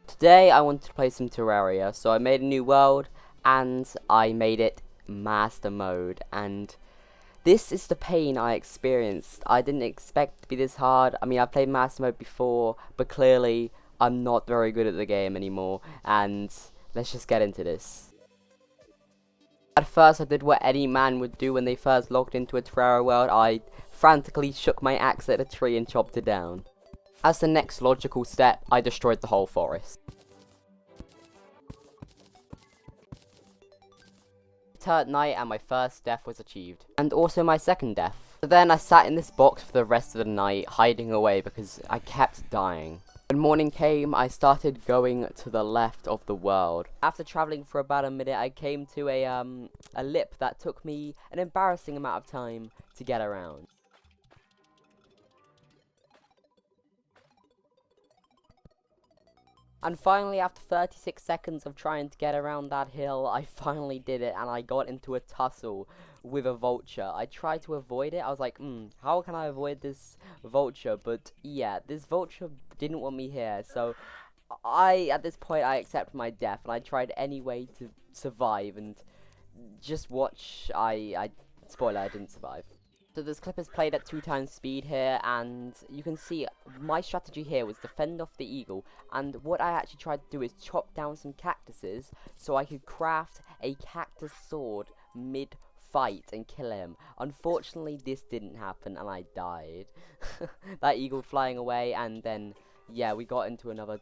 Today I wanted to play some Terraria, so I made a new world and I made it master mode, and this is the pain I experienced. I didn't expect it to be this hard. I mean, I've played master mode before, but clearly I'm not very good at the game anymore, and let's just get into this. At first I did what any man would do when they first logged into a Terraria world. I frantically shook my axe at a tree and chopped it down. As the next logical step, I destroyed the whole forest. At night and my first death was achieved, and also my second death. So then I sat in this box for the rest of the night, hiding away because I kept dying. When morning came, I started going to the left of the world. After traveling for about a minute, I came to a lip that took me an embarrassing amount of time to get around. And finally, after 36 seconds of trying to get around that hill, I finally did it, and I got into a tussle with a vulture. I tried to avoid it. I was like, how can I avoid this vulture? But yeah, this vulture didn't want me here, so at this point, I accepted my death, and I tried any way to survive, and just watch, spoiler, I didn't survive. So this clip is played at 2 times speed here, and you can see my strategy here was to fend off the eagle, and what I actually tried to do is chop down some cactuses so I could craft a cactus sword mid-fight and kill him. Unfortunately, this didn't happen, and I died. That eagle flying away, and then, yeah, we got into another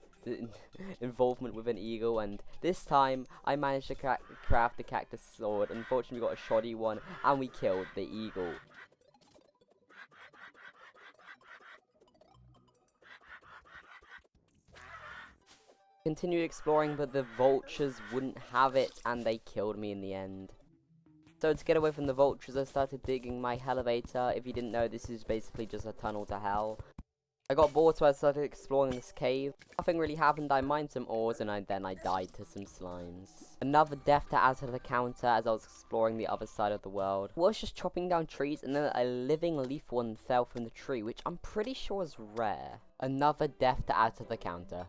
involvement with an eagle, and this time I managed to craft the cactus sword. Unfortunately, we got a shoddy one, and we killed the eagle. Continued exploring, but the vultures wouldn't have it, and they killed me in the end. So to get away from the vultures, I started digging my elevator. If you didn't know, this is basically just a tunnel to hell. I got bored, so I started exploring this cave. Nothing really happened. I mined some ores, and then I died to some slimes. Another death to add to the counter as I was exploring the other side of the world. I was just chopping down trees, and then a living leaf one fell from the tree, which I'm pretty sure is rare. Another death to add to the counter.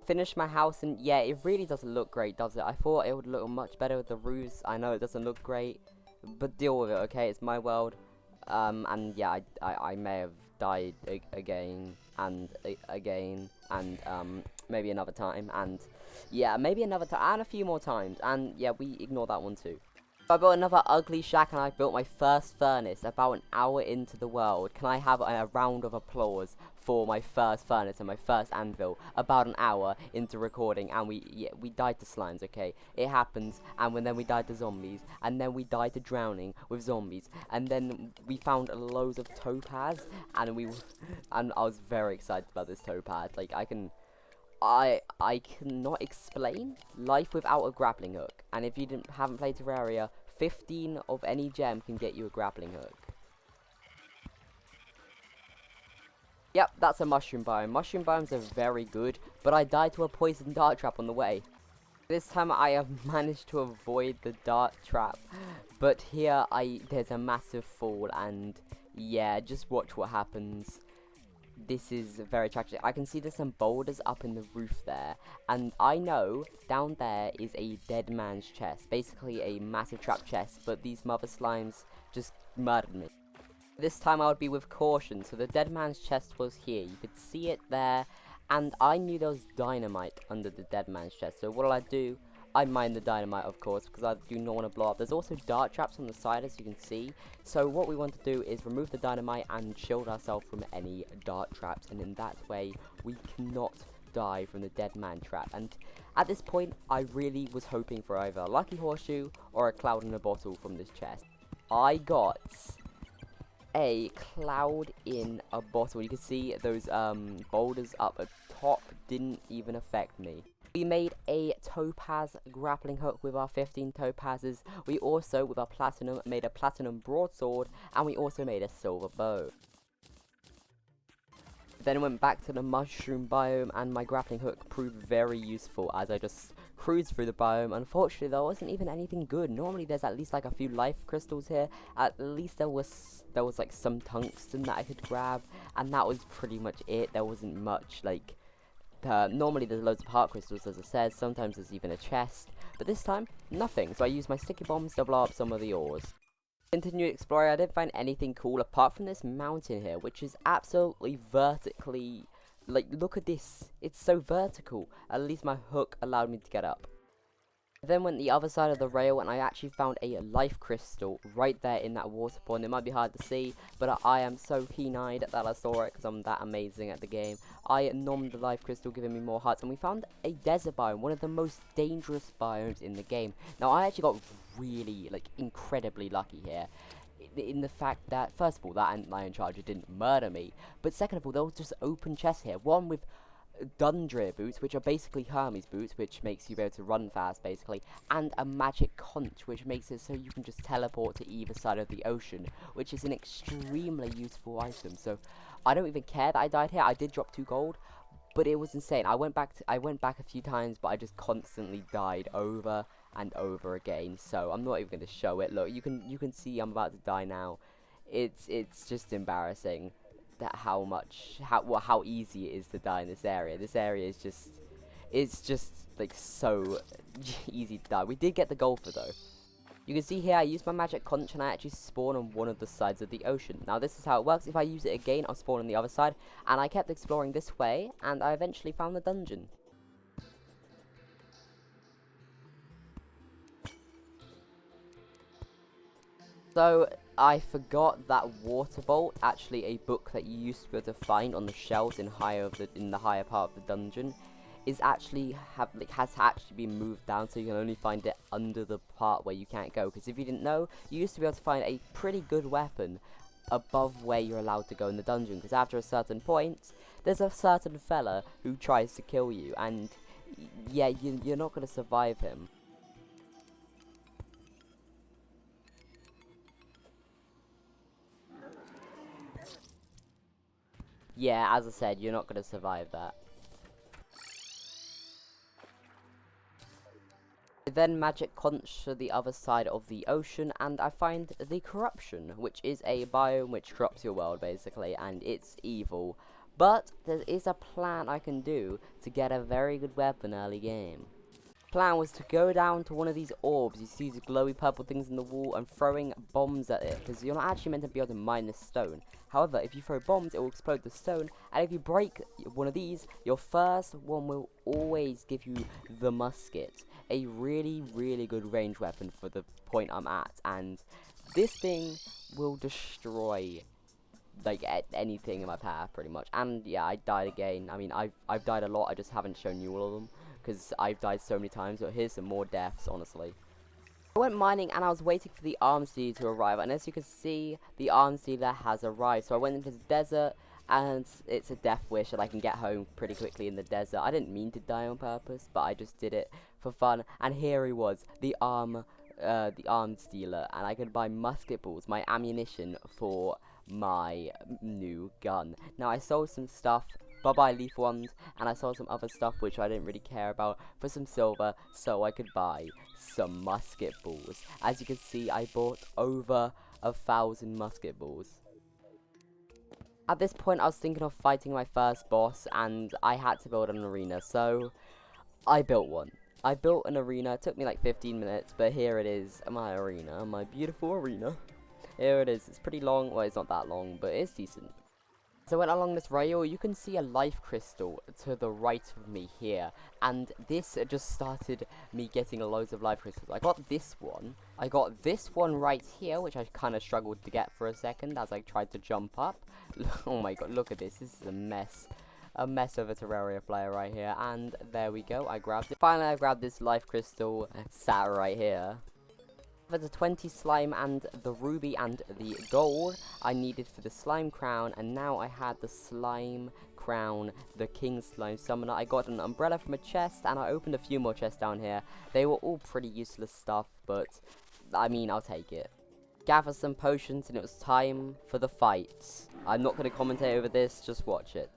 Finished my house, and yeah, it really doesn't look great, does it? I thought it would look much better with the roofs. I know it doesn't look great, but deal with it, okay? It's my world. And yeah, I may have died again and again, and maybe another time, and yeah, maybe another time, and a few more times, and yeah, we ignore that one too. I built another ugly shack, and I built my first furnace about an hour into the world. Can I have a round of applause for my first furnace and my first anvil about an hour into recording? And we died to slimes, okay? It happens. And then we died to zombies, and then we died to drowning with zombies, and then we found loads of topaz, and I was very excited about this topaz. Like, I cannot explain life without a grappling hook. And if you haven't played Terraria, 15 of any gem can get you a grappling hook. Yep, that's a mushroom biome. Mushroom biomes are very good, but I died to a poison dart trap on the way. This time I have managed to avoid the dart trap, but here there's a massive fall, and yeah, just watch what happens. This is very tragic. I can see there's some boulders up in the roof there, and I know down there is a dead man's chest, basically a massive trap chest, but these mother slimes just murdered me. This time I would be with caution, so the dead man's chest was here. You could see it there, and I knew there was dynamite under the dead man's chest, so what did I do? I mined the dynamite, of course, because I do not want to blow up. There's also dart traps on the side, as you can see. So what we want to do is remove the dynamite and shield ourselves from any dart traps. And in that way, we cannot die from the dead man trap. And at this point, I really was hoping for either a lucky horseshoe or a cloud in a bottle from this chest. I got a cloud in a bottle. You can see those boulders up at top didn't even affect me. We made a topaz grappling hook with our 15 topazes. We also, with our platinum, made a platinum broadsword, and we also made a silver bow. Then went back to the mushroom biome, and my grappling hook proved very useful as I just cruised through the biome. Unfortunately, there wasn't even anything good. Normally, there's at least like a few life crystals here. At least there was like some tungsten that I could grab, and that was pretty much it. There wasn't much like Normally there's loads of heart crystals, as I said, sometimes there's even a chest, but this time, nothing, so I used my sticky bombs to blow up some of the ores. Continued exploring, I didn't find anything cool apart from this mountain here, which is absolutely vertically, like, look at this, it's so vertical. At least my hook allowed me to get up. I then went the other side of the rail and I actually found a life crystal right there in that water pond. It might be hard to see, but I am so keen-eyed that I saw it because I'm that amazing at the game. I nommed the life crystal, giving me more hearts, and we found a desert biome, one of the most dangerous biomes in the game. Now, I actually got really, like, incredibly lucky here. In the fact that, first of all, that antlion charger didn't murder me, but second of all, there was just open chests here. One with Dundrear boots, which are basically Hermes boots, which makes you be able to run fast, basically, and a magic conch, which makes it so you can just teleport to either side of the ocean, which is an extremely useful item. So I don't even care that I died here. I did drop 2 gold, but it was insane. I went back a few times, but I just constantly died over and over again. So I'm not even going to show it. Look, you can see I'm about to die now. It's just embarrassing that how easy it is to die in this area. This area is just like so easy to die. We did get the golfer though. You can see here I used my magic conch and I actually spawned on one of the sides of the ocean. Now this is how it works. If I use it again, I'll spawn on the other side, and I kept exploring this way and I eventually found the dungeon. So, I forgot that Water Bolt, actually a book that you used to be able to find on the shelves in the higher part of the dungeon, is actually has actually been moved down, so you can only find it under the part where you can't go. Because if you didn't know, you used to be able to find a pretty good weapon above where you're allowed to go in the dungeon. Because after a certain point, there's a certain fella who tries to kill you, and yeah, you're not going to survive him. Yeah, as I said, you're not going to survive that. I then magic conch to the other side of the ocean, and I find the corruption, which is a biome which corrupts your world, basically, and it's evil. But there is a plan I can do to get a very good weapon early game. Plan was to go down to one of these orbs. You see these glowy purple things in the wall, and throwing bombs at it, because you're not actually meant to be able to mine this stone. However, if you throw bombs, it will explode the stone, and if you break one of these, your first one will always give you the musket, a really good range weapon for the point I'm at, and this thing will destroy like anything in my path pretty much. And yeah, I died again. I mean, I've died a lot, I just haven't shown you all of them because I've died so many times. But here's some more deaths, honestly. I went mining and I was waiting for the arms dealer to arrive, and as you can see, the arms dealer has arrived. So I went into the desert, and it's a death wish that I can get home pretty quickly in the desert. I didn't mean to die on purpose, but I just did it for fun. And here he was, the arms dealer, and I could buy musket balls, my ammunition for my new gun. Now I sold some stuff, bye-bye leaf wand, and I sold some other stuff which I didn't really care about for some silver, so I could buy some musket balls. As you can see, I bought over 1,000 musket balls. At this point, I was thinking of fighting my first boss, and I had to build an arena, so I built one. I built an arena. It took me like 15 minutes, but here it is, my arena, my beautiful arena. Here it is. It's pretty long. Well, it's not that long, but it's decent. So I went along this rail. You can see a life crystal to the right of me here, and this just started me getting loads of life crystals. I got this one. I got this one right here, which I kind of struggled to get for a second as I tried to jump up. Oh my god, look at this. This is a mess. A mess of a Terraria player right here, and there we go. I grabbed it. Finally, I grabbed this life crystal sat right here. For the 20 slime and the ruby and the gold I needed for the slime crown, and now I had the slime crown, the king slime summoner. I got an umbrella from a chest, and I opened a few more chests down here. They were all pretty useless stuff, but I mean, I'll take it. Gather some potions, and it was time for the fight. I'm not going to commentate over this, just watch it.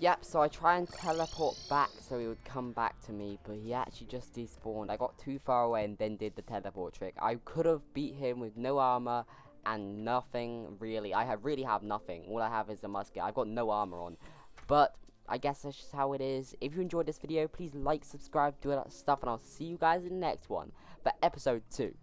Yep, so I try and teleport back so he would come back to me, but he actually just despawned. I got too far away and then did the teleport trick. I could have beat him with no armor and nothing, really. really have nothing. All I have is a musket. I've got no armor on. But I guess that's just how it is. If you enjoyed this video, please like, subscribe, do all that stuff, and I'll see you guys in the next one for episode 2.